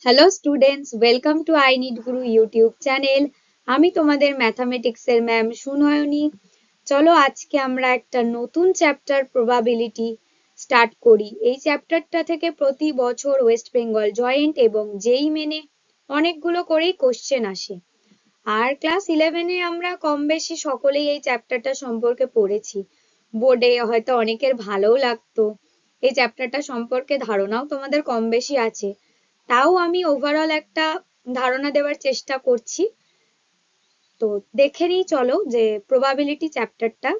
Hello students, welcome to I need Guru YouTube channel. আমি তোমাদের ম্যাথামেটিক্সের ma'am Sunayani. চলো আজকে আমরা একটা নতুন চ্যাপ্টার প্রবাবিলিটি স্টার্ট করি। এই চ্যাপ্টারটা থেকে প্রতি বছর ওয়েস্ট বেঙ্গল জয়েন্ট এবং জেই মেনে অনেকগুলো করেই কোশ্চেন আসে। আর ক্লাস 11-এ আমরা কম বেশি সকলেই এই চ্যাপ্টারটা সম্পর্কে পড়েছি। বোর্ডে হয়তো অনেকের ভালোও লাগতো, এই চ্যাপ্টারটা সম্পর্কে ধারণাও তোমাদের কম বেশি আছে। তাও আমি ওভারঅল একটা ধারণা দেওয়ার চেষ্টা করছি। তো দেখে নিই চলো যে প্রবাবিলিটি চ্যাপ্টারটা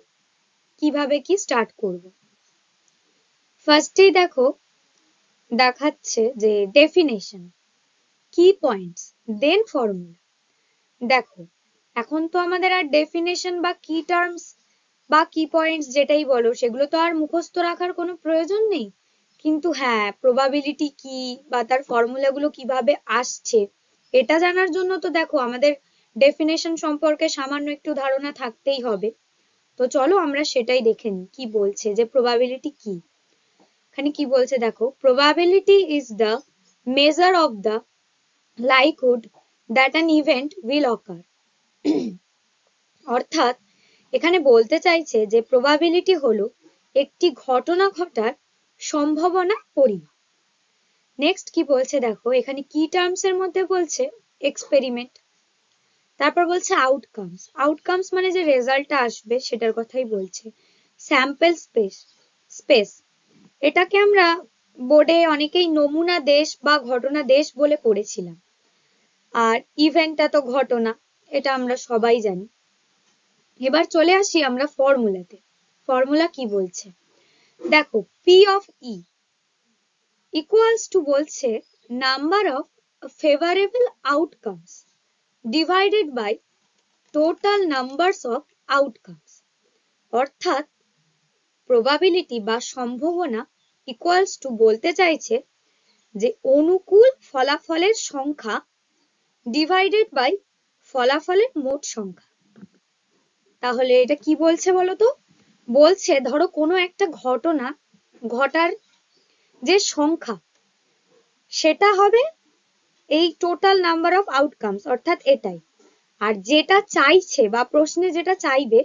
কিভাবে কি স্টার্ট করব। ফার্স্টেই দেখো দেখাচ্ছে যে ডেফিনেশন, কি পয়েন্টস, দেন ফর্মুলা। দেখো এখন তো আমাদের আর ডেফিনেশন বা কি টার্মস বা কি পয়েন্টস যেটাই বলো সেগুলো তো আর মুখস্থ রাখার কোনো প্রয়োজন নেই। কিন্তু হ্যাঁ, প্রবাবিলিটি কি বা তার ফর্মুলাগুলো কিভাবে আসছে এটা জানার জন্য তো দেখো আমাদের ডেফিনেশন সম্পর্কে সামান্য একটু ধারণা থাকতেই হবে। তো চলো আমরা সেটাই দেখে নিই কি বলছে, যে প্রবাবিলিটি কি। এখানে কি বলছে দেখো, probability is the measure of the likelihood that an event will occur। অর্থাৎ এখানে বলতে চাইছে যে প্রবাবিলিটি হলো একটি ঘটনা ঘটার সম্ভাবনা পরিমাপ। নেক্সট কি বলছে দেখো, এখানে কি টার্মস এর মধ্যে বলছে এক্সপেরিমেন্ট, তারপর বলছে আউটকামস। আউটকামস মানে যে রেজাল্টটা আসবে সেটার কথাই বলছে। স্যাম্পল স্পেস, এটাকে আমরা বোর্ডে অনেকেই নমুনা দেশ বা ঘটনা দেশ বলে পড়েছিলাম। আর ইভেন্টটা তো ঘটনা, এটা আমরা সবাই জানি। এবার চলে আসি আমরা ফর্মুলাতে। ফর্মুলা কি বলছে দেখো, P of E equals to বলছে number of favourable outcomes divided by total numbers of outcomes. অর্থাৎ প্রবাবিলিটি বা সম্ভাবনা ইকুয়ালস টু বলতে চাইছে যে অনুকূল ফলাফলের সংখ্যা ডিভাইডেড বাই ফলাফলের মোট সংখ্যা। তাহলে এটা কি বলছে বলতো, বলছে ধরো কোনো একটা ঘটনা ঘটার যে সংখ্যা সেটা হবে এই টোটাল নাম্বার অফ আউটকামস, অর্থাৎ এটাই। আর যেটা চাইছে বা প্রশ্নে যেটা চাইবে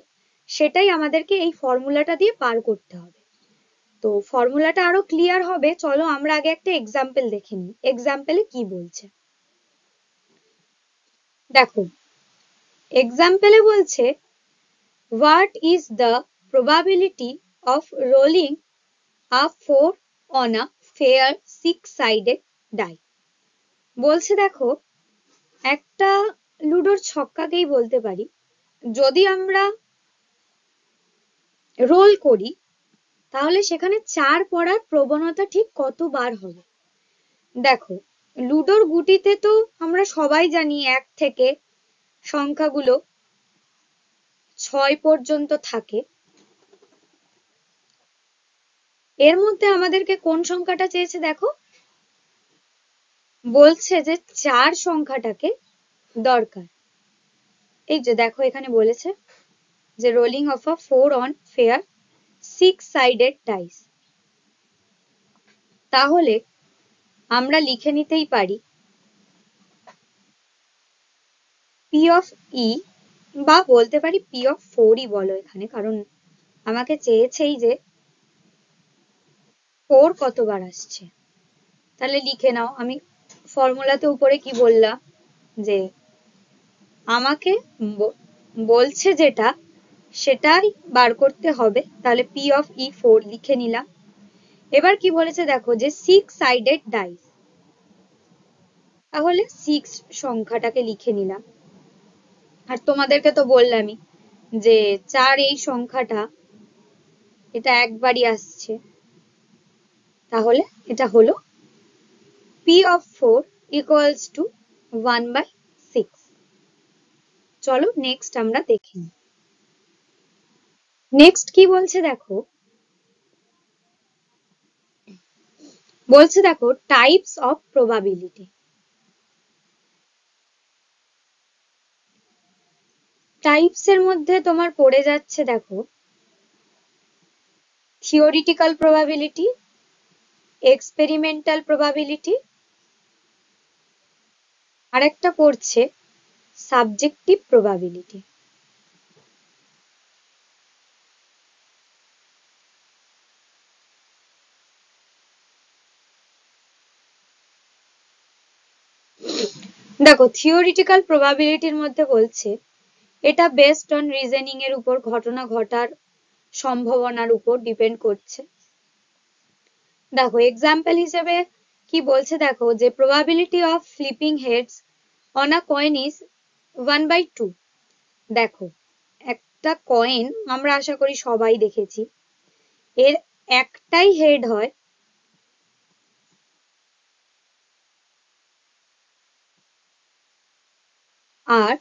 সেটাই আমাদেরকে এই ফর্মুলাটা দিয়ে পার করতে হবে। তো ফর্মুলাটা আরো ক্লিয়ার হবে, চলো আমরা আগে একটা এক্সাম্পল দেখে নিই। এক্সাম্পলে কি বলছে দেখো, এক্সাম্পলে বলছে what is the probability of rolling a 4 on a fair 6-sided die। বলছে দেখো একটা লুডোর ছক্কাকেই বলতে পারি, যদি আমরা রোল করি তাহলে সেখানে 4 পড়ার প্রবণতা ঠিক কতবার হবে। দেখো লুডোর গুটিতে তো আমরা সবাই জানি 1 থেকে সংখ্যাগুলো 6 পর্যন্ত থাকে। এর মধ্যে আমাদেরকে কোন সংখ্যাটা চেয়েছে দেখো, বলছে যে 4 সংখ্যাটাকে দরকার। এই যে দেখো এখানে বলেছে যে rolling of a 4 on fair 6-sided dice। তাহলে আমরা লিখে নিতেই পারি পি অফ ই, বা বলতে পারি পি অফ 4ই বলো এখানে, কারণ আমাকে চেয়েছেই যে 4 কতবার আসছে। তাহলে লিখে নাও, আমি ফর্মুলাতে উপরে কি বললাম যে আমাকে বলছে যেটা সেটাই বার করতে হবে, তাহলে পি অফ ই 4 লিখে নিলাম। এবার কি বলেছে দেখো যে 6-sided dice, তাহলে 6 সংখ্যাটাকে লিখে নিলাম। আর তোমাদেরকে তো বললামই যে 4 এই সংখ্যাটা এটা একবারই আসছে, তাহলে এটা হলো p of 4 equals to 1/6। চলো নেক্সট আমরা দেখি। নেক্সট কি বলছে দেখো, বলছে দেখো টাইপস অফ প্রবাবিলিটি। টাইপস এর মধ্যে তোমার পড়ে যাচ্ছে দেখো থিওরিটিক্যাল প্রবাবিলিটি, এক্সপেরিমেন্টাল প্রবাবিলিটি আরেকটা করছে সাবজেক্টিভ প্রবাবিলিটি। দেখো থিওরিটিক্যাল প্রবাবিলিটির মধ্যে বলছে এটা বেসড অন রিজনিং এর উপর, ঘটনা ঘটার সম্ভাবনার উপর ডিপেন্ড করছে। দেখো এক্সাম্পল হিসেবে কি বলছে দেখো, যে probability of flipping heads on a coin is 1/2। দেখো একটা কয়েন আমরা আশা করি সবাই দেখেছি, এর একটাই হেড হয়, আর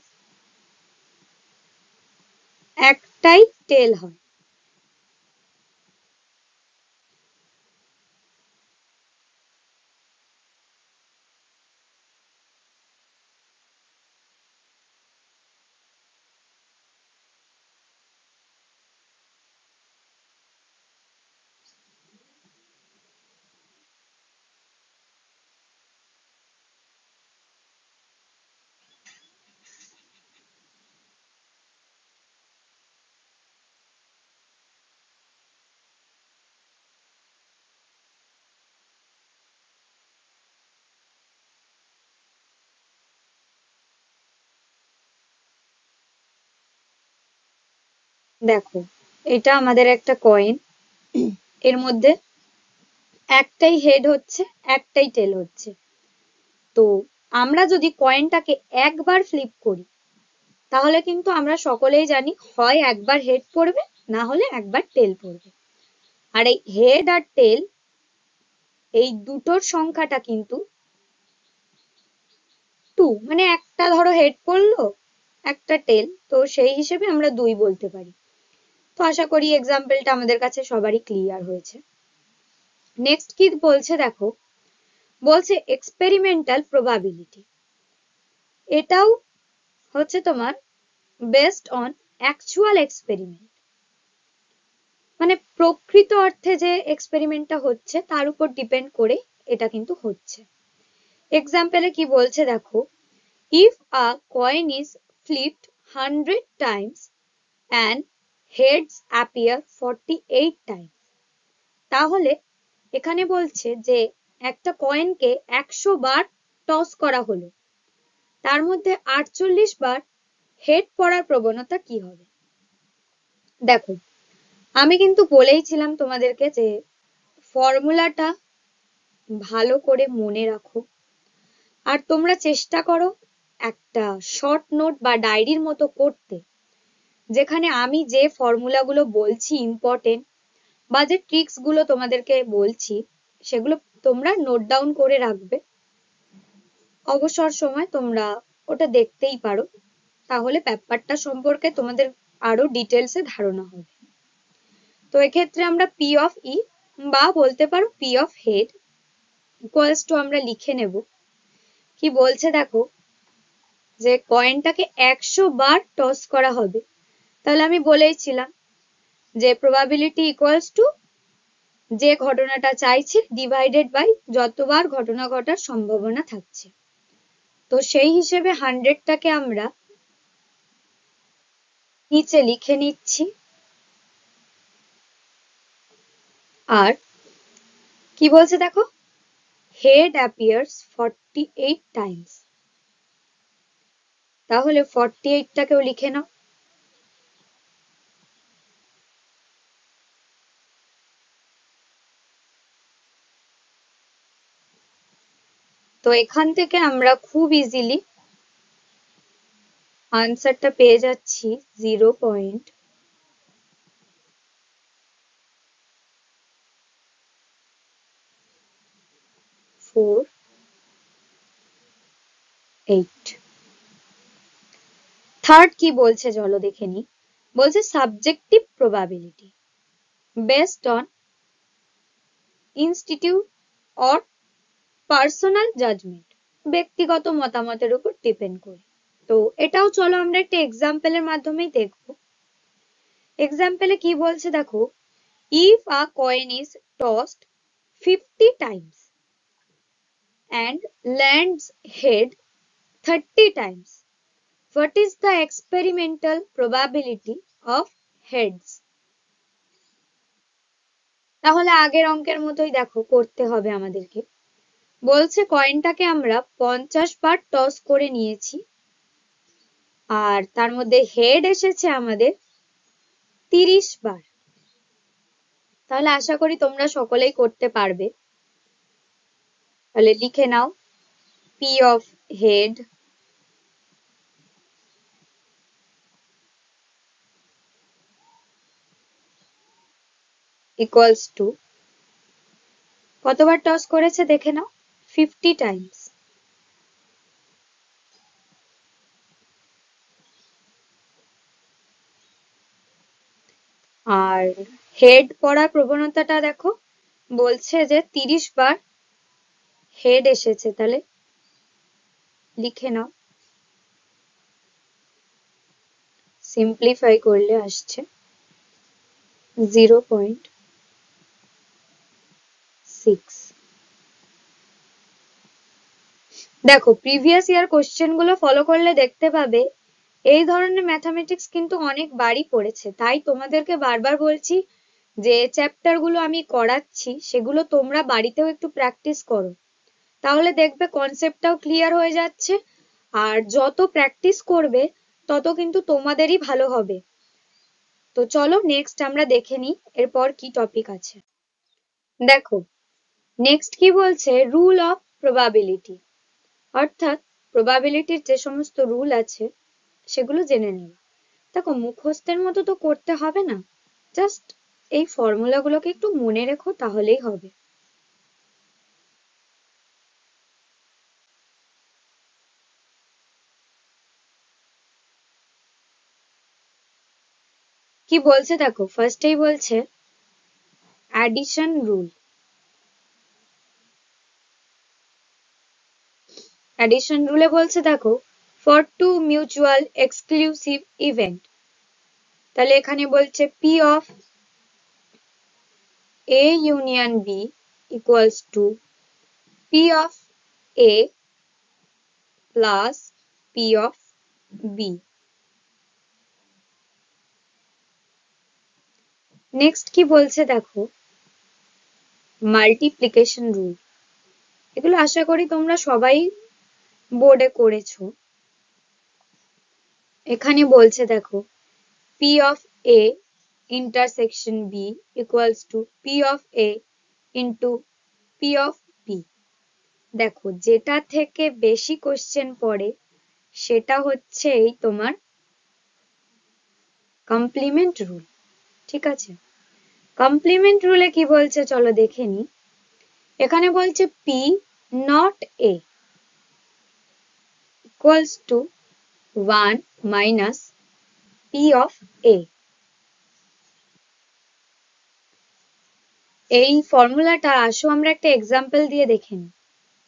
একটাই টেল হয়। দেখো এটা আমাদের একটা কয়েন, এর মধ্যে একটাই হেড হচ্ছে, একটাই টেল হচ্ছে। তো আমরা যদি কয়েনটাকে একবার ফ্লিপ করি তাহলে কিন্তু আমরা সকলেই জানি হয় একবার হেড পড়বে, না হলে একবার টেল পড়বে। আর এই হেড আর টেল এই দুটোর সংখ্যাটা কিন্তু 2, মানে একটা ধরো হেড পড়লো, একটা টেল, তো সেই হিসেবে আমরা 2 বলতে পারি। তো আশা করি এক্সাম্পলটা আমাদের কাছে সবারই ক্লিয়ার হয়েছে। নেক্সট কি বলছে দেখো, বলছে এক্সপেরিমেন্টাল প্রবাবিলিটি। এটাও হচ্ছে তোমার বেসড অন অ্যাকচুয়াল এক্সপেরিমেন্ট, মানে প্রকৃত অর্থে যে এক্সপেরিমেন্টটা হচ্ছে তার উপর ডিপেন্ড করে এটা কিন্তু হচ্ছে। এক্সাম্পলে কি বলছে দেখো, if a coin is flipped 100 Times and heads appear 48 times, তাহলে এখানে বলছে যে একটা কয়েনকে 100 বার টস করা হলো, তার মধ্যে 48 বার হেড পড়ার প্রবণতা কি হবে। দেখো আমি কিন্তু বলেইছিলাম তোমাদেরকে যে ফর্মুলাটা ভালো করে মনে রাখো, আর তোমরা চেষ্টা করো একটা শর্ট নোট বা ডায়েরির মতো করতে, যেখানে আমি যে ফর্মুলাগুলো বলছি ইম্পর্টেন্ট, বা যে ট্রিক্স গুলো তোমাদেরকে বলছি সেগুলো তোমরা নোট ডাউন করে রাখবে। অবসর সময় তোমরা ওটা দেখতেই পারো, তাহলে ব্যাপারটা সম্পর্কে তোমাদের আরো ডিটেলসে ধারণা হবে। তো এক্ষেত্রে আমরা পি অফ ই বা বলতে পারো P of head equals to আমরা লিখে নেব। কি বলছে দেখো, যে কয়েনটাকে 100 বার টস করা হবে, তাহলে আমি বলেইছিলাম যে প্রবাবিলিটি ইকুয়ালস টু যে ঘটনাটা চাইছে ডিভাইডেড বাই যতবার ঘটনা ঘটার সম্ভাবনা থাকছে। তো সেই হিসেবে 100টাকে আমরা নিচে লিখে নিচ্ছি, আর কি বলছে দেখো, হেড অ্যাপিয়ার্স 48 টাইমস, তাহলে 48টাকেও লিখে নাও। তো এখান থেকে আমরা খুব ইজিলি আনসারটা পেয়ে যাচ্ছি 0.48। থার্ড কি বলছে চলো দেখে নি, বলছে subjective probability based on institute or personal judgement, ব্যক্তিগত মতামতের উপর ডিপেন্ড করে। তো এটাও চলো আমরা একটা এক্সাম্পলের মাধ্যমেই দেখবো। এক্সাম্পলে কি বলছে দেখো, if a coin is টসড 50 Times and lands head 30 times. What is the experimental probability of heads? তাহলে আগের অঙ্কের মতোই দেখো করতে হবে আমাদেরকে। বলছে কয়েনটাকে আমরা 50 বার টস করে নিয়েছি, আর তার মধ্যে হেড এসেছে আমাদের 30 বার। তাহলে আশা করি তোমরা সকলেই করতে পারবে। তাহলে লিখে নাও P of head equals to, কতবার টস করেছে দেখে নাও, 50 টাইমস। আর হেড পড়ার প্রবণতাটা দেখো, বলছে যে 30 বার হেড এসেছে, তাহলে লিখে নাও, সিম্পলিফাই করলে আসছে 0.6। দেখো প্রিভিয়াস ইয়ার কোশ্চেন গুলো ফলো করলে দেখতে পাবে এই ধরনের ম্যাথামেটিক্স কিন্তু অনেকবারই পড়েছে। তাই তোমাদেরকে বারবার বলছি যে চ্যাপ্টার গুলো আমি করাচ্ছি সেগুলো তোমরা বাড়িতেও একটু প্র্যাকটিস করো, তাহলে দেখবে কনসেপ্টটাও ক্লিয়ার হয়ে যাচ্ছে। আর যত প্র্যাকটিস করবে তত কিন্তু তোমাদেরই ভালো হবে। তো চলো নেক্সট আমরা দেখে নিই এরপর কি টপিক আছে। দেখো নেক্সট কি বলছে, রুল অফ প্রবাবিলিটি, অর্থাৎ প্রবাবিলিটির যে সমস্ত রুল আছে সেগুলো জেনে নেওয়া। দেখো মুখস্থের মতো তো করতে হবে না, জাস্ট এই ফর্মুলাগুলোকে একটু মনে রেখো তাহলেই হবে। কি বলছে দেখো, ফার্স্টেই বলছে অ্যাডিশন রুল। অ্যাডিশন রুলে বলছে দেখো for two mutual exclusive event, তাহলে এখানে বলছে P of A union B equals to P of A plus P of B. Next কি বলছে দেখো, মাল্টিপ্লিকেশন রুল। এগুলো আশা করি তোমরা সবাই বোর্ডে করেছো। এখানে বলছে দেখো P of A intersection B equals to P of A into P of B. দেখো যেটা থেকে বেশি কোশ্চেন পড়ে সেটা হচ্ছে এই তোমার কমপ্লিমেন্ট রুল। ঠিক আছে, কমপ্লিমেন্ট রুলে কি বলছে চলো দেখে নি। এখানে বলছে P not A equals to 1 minus P of A. এই ফর্মুলাটা আসো আমরা একটা এক্সাম্পল দিয়ে দেখে নিই।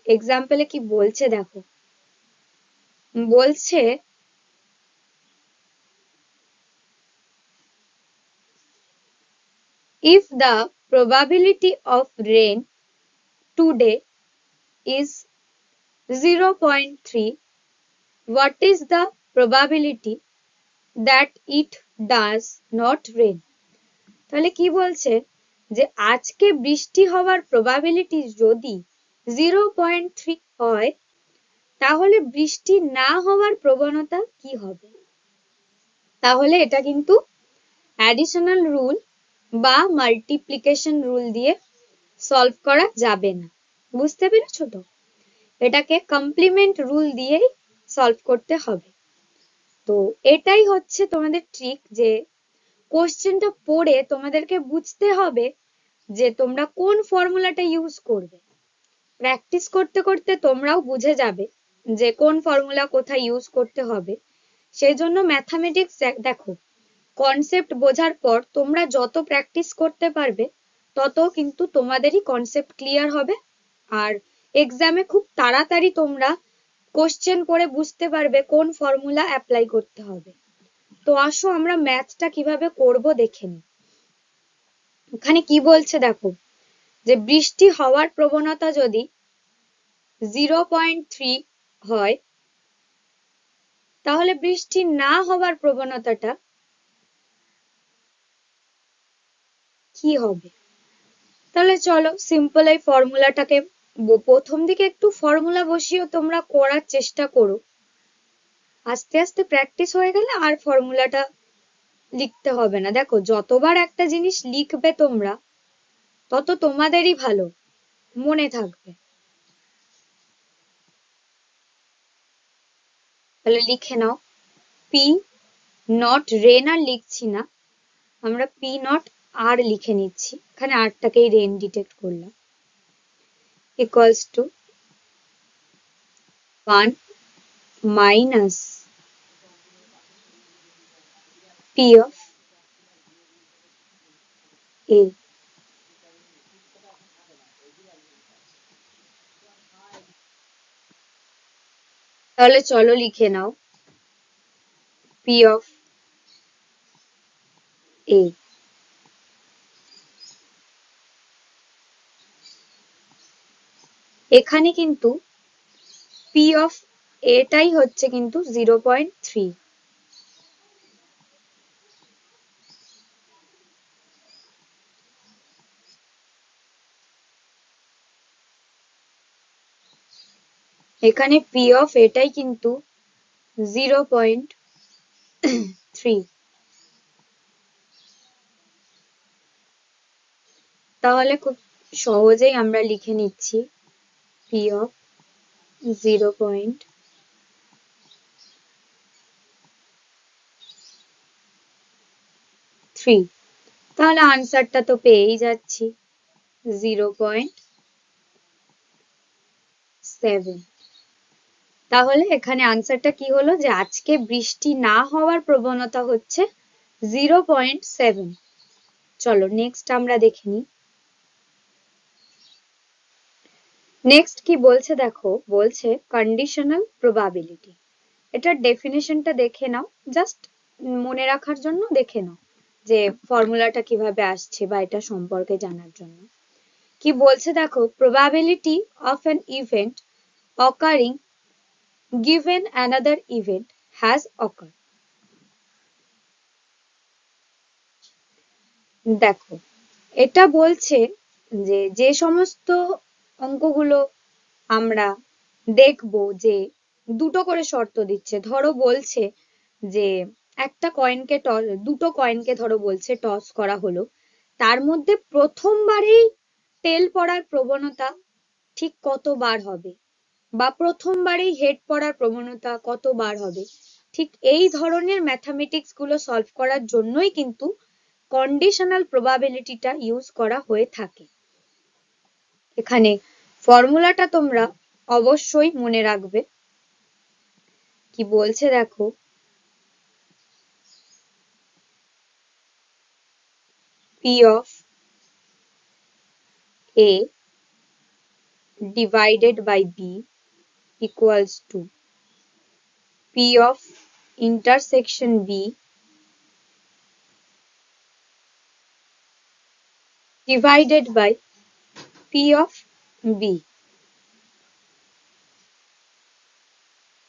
এক্সাম্পলে কি বলছে দেখো, বলছে if the probability of rain today is 0.3, what is the probability that it does not rain? তাহলে কি বলছে যে আজকে বৃষ্টি হওয়ার প্রবাবিলিটি যদি 0.3 হয় তাহলে বৃষ্টি না হওয়ার প্রবণতা কি হবে। তাহলে এটা কিন্তু অ্যাডিশনাল রুল বা মাল্টিপ্লিকেশন রুল দিয়ে সলভ করা যাবে না, বুঝতে পেরেছো তো? এটাকে কমপ্লিমেন্ট রুল দিয়েই সলভ করতে হবে। তো এটাই হচ্ছে তোমাদের ট্রিক, যে কোশ্চেনটা পড়ে তোমাদেরকে বুঝতে হবে যে তোমরা কোন ফর্মুলাটা ইউজ করবে। প্র্যাকটিস করতে করতে তোমরাও বুঝে যাবে যে কোন ফর্মুলা কোথায় ইউজ করতে হবে। সেই জন্য ম্যাথামেটিক্স দেখো কনসেপ্ট বোঝার পর তোমরা যত প্র্যাকটিস করতে পারবে তত কিন্তু তোমাদেরই কনসেপ্ট ক্লিয়ার হবে, আর এক্সামে খুব তাড়াতাড়ি তোমরা কোশ্চেন পড়ে বুঝতে পারবে কোন ফর্মুলা অ্যাপ্লাই করতে হবে। তো আসো আমরা ম্যাথটা কিভাবে করব দেখে নিই। এখানে কি বলছে দেখো, যে বৃষ্টি হওয়ার প্রবণতা যদি 0.3 হয় তাহলে বৃষ্টি না হওয়ার প্রবণতাটা কি হবে? তাহলে চলো সিম্পল এই ফর্মুলাটাকে প্রথম দিকে একটু ফর্মুলা বসিয়েও তোমরা করার চেষ্টা করো, আস্তে আস্তে প্র্যাকটিস হয়ে গেলে আর ফর্মুলাটা লিখতে হবে না। দেখো যতবার একটা জিনিস লিখবে তোমরা তত তোমাদেরই ভালো মনে থাকবে। তাহলে লিখে নাও, পি নট রেন আর লিখছি না, আমরা পি নট আর লিখে নিচ্ছি, এখানে আরটাকেই রেন ডিটেক্ট করলাম, equals to 1 minus P of A. তাহলে চলো লিখে নাও, পি অফ এ। এখানে কিন্তু পি অফ এটাই হচ্ছে কিন্তু 0.3। এখানে পি অফ এটাই কিন্তু 0.3। তাহলে খুব সহজেই আমরা লিখে নিচ্ছি পি অফ 0.3। তাহলে আনসারটা তো পেয়েই যাচ্ছি 0.7। তাহলে এখানে আনসারটা কি হলো, যে আজকে বৃষ্টি না হওয়ার প্রবণতা হচ্ছে 0.7। চলো নেক্সট আমরা দেখে নিই। নেক্সট কি বলছে দেখো, বলছে কন্ডিশনাল প্রবাবিলিটি। এটার ডেফিনেশনটা দেখে নাও, জাস্ট মনে রাখার জন্য দেখে নাও যে ফর্মুলাটা কিভাবে আসছে বা এটা সম্পর্কে জানার জন্য। কি বলছে দেখো, probability of an event occurring given another event has occurred। দেখো এটা বলছে যে যে সমস্ত অঙ্কগুলো আমরা দেখবো যে দুটো করে শর্ত দিচ্ছে, ধরো বলছে যে একটা কয়েনকে দুটো কয়েনকে ধরো বলছে টস করা হলো, তার মধ্যে প্রথমবারেই টেল পড়ার প্রবণতা ঠিক কতবার হবে, বা প্রথমবারেই হেড পড়ার প্রবণতা কতবার হবে, ঠিক এই ধরনের ম্যাথামেটিক্স গুলো সলভ করার জন্যই কিন্তু কন্ডিশনাল প্রবাবিলিটিটা ইউজ করা হয়ে থাকে। এখানে ফর্মুলাটা তোমরা অবশ্যই মনে রাখবে। কি বলছে দেখো, P of A divided by b equals to p of intersection b divided by p of b।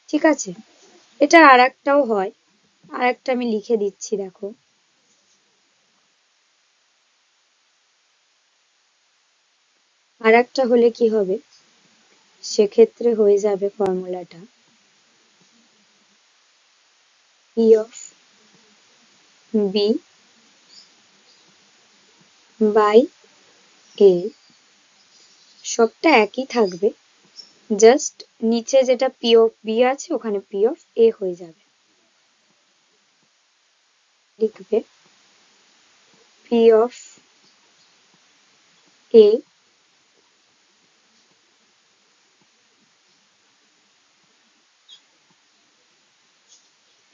ঠিক আছে, এটা আরেকটাও হয়, আরেকটা আমি লিখে দিচ্ছি দেখো। আরেকটা হলে কি হবে, সেক্ষেত্রে হয়ে যাবে ফর্মুলাটা p of b by a, সবটা একই থাকবে, জাস্ট নিচে যেটা p of b আছে ওখানে p of a হয়ে যাবে। লিখবে p of a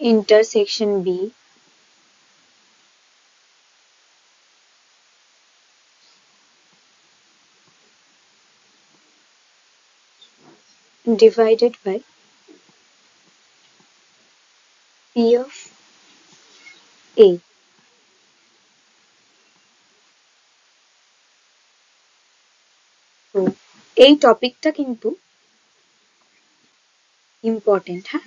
intersection b divided by p of a। তো এই টপিকটা কিন্তু ইম্পর্টেন্ট, হ্যাঁ।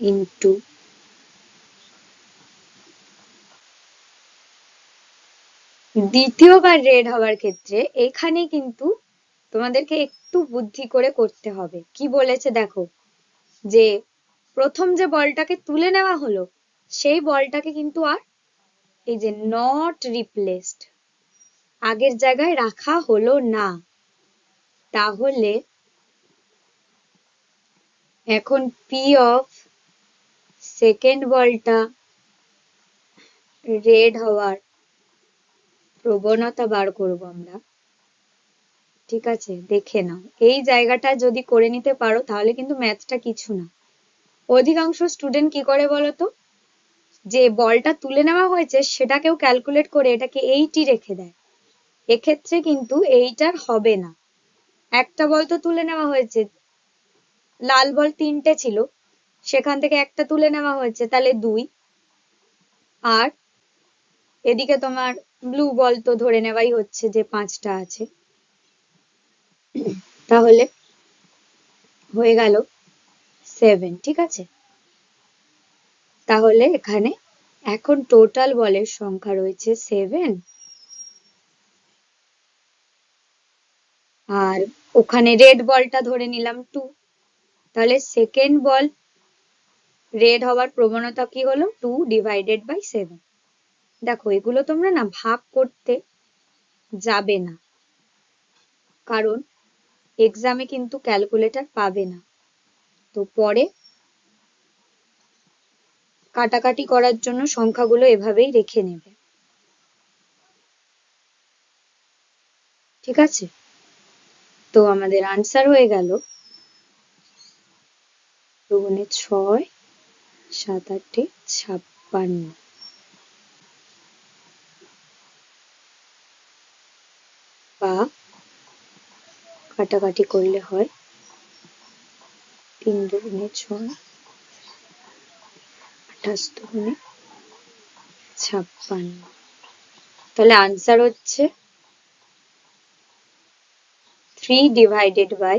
ইন্টু দ্বিতীয়বার রেড হওয়ার ক্ষেত্রে এখানে কিন্তু তোমাদেরকে একটু বুদ্ধি করে করতে হবে। কি বলেছে দেখো, যে প্রথম যে বলটাকে তুলে নেওয়া হলো সেই বলটাকে কিন্তু আর এই যে নট রিপ্লেসড আগের জায়গায় রাখা হলো না। তাহলে এখন পি অফ সেকেন্ড বলটা রেড হওয়ার প্রবণতা বার করব আমরা। ঠিক আছে, দেখে নাও এই জায়গাটা যদি করে নিতে পারো তাহলে কিন্তু ম্যাথটা কিছু না। অধিকাংশ স্টুডেন্ট কি করে বলতো, যে বলটা তুলে নেওয়া হয়েছে সেটাকেও ক্যালকুলেট করে এটাকে 80 রেখে দেয়। এক্ষেত্রে কিন্তু এইটার হবে না। একটা বল তো তুলে নেওয়া হয়েছে, লাল বল 3টে ছিল, সেখান থেকে একটা তুলে নেওয়া হয়েছে, তাহলে 2। আর এদিকে তোমার ব্লু বল তো ধরে নেওয়াই হচ্ছে যে 5টা আছে, তাহলে হয়ে গেল 7। ঠিক আছে, তাহলে এখানে এখন টোটাল বলের সংখ্যা রয়েছে 7, আর ওখানে রেড বলটা ধরে নিলাম 2। তাহলে সেকেন্ড বল রেড হওয়ার প্রবণতা কি হলো, 2 ডিভাইডেড বাই 7। দেখো এগুলো তোমরা না ভাগ করতে যাবে না, কারণ এক্সামে কিন্তু ক্যালকুলেটর পাবে না। তো পরে কাটাকাটি করার জন্য সংখ্যাগুলো এভাবেই রেখে নেবে। ঠিক আছে, তো আমাদের আনসার হয়ে গেল 2 গুণে 6, 7 8 56। বা কাটাকাটি করলে হয় 3 দুগুণে 6, 28 দুগুণে 56। তাহলে আনসার হচ্ছে 3 ডিভাইডেড বাই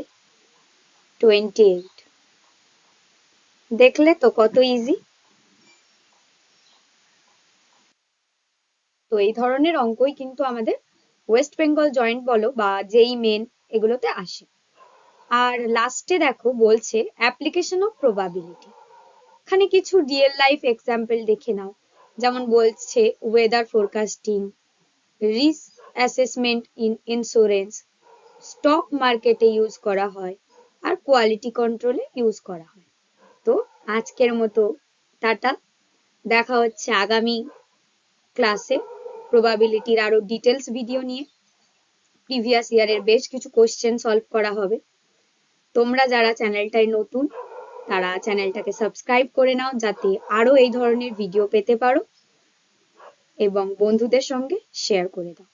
28। দেখলে তো কত ইজি। তো এই ধরনের অঙ্কই কিন্তু আমাদের ওয়েস্ট বেঙ্গল জয়েন্ট বলো বা যেই মেন এগুলোতে আসে। আর লাস্টে দেখো বলছে অ্যাপ্লিকেশন অফ প্রবাবিলিটি। এখানে কিছু রিয়েল লাইফ এক্সাম্পল দেখে নাও, যেমন বলছে weather forecasting, risk assessment in insurance, stock মার্কেটে ইউজ করা হয়, আর কোয়ালিটি কন্ট্রোলে ইউজ করা হয়। তো আজকের মতো টাটা, দেখা হচ্ছে আগামী ক্লাসে প্রবাবিলিটির আরো ডিটেলস ভিডিও নিয়ে। প্রিভিয়াস ইয়ারের বেশ কিছু কোশ্চেন সলভ করা হবে। তোমরা যারা চ্যানেলটায় নতুন তারা চ্যানেলটাকে সাবস্ক্রাইব করে নাও, যাতে আরো এই ধরনের ভিডিও পেতে পারো এবং বন্ধুদের সঙ্গে শেয়ার করে দাও।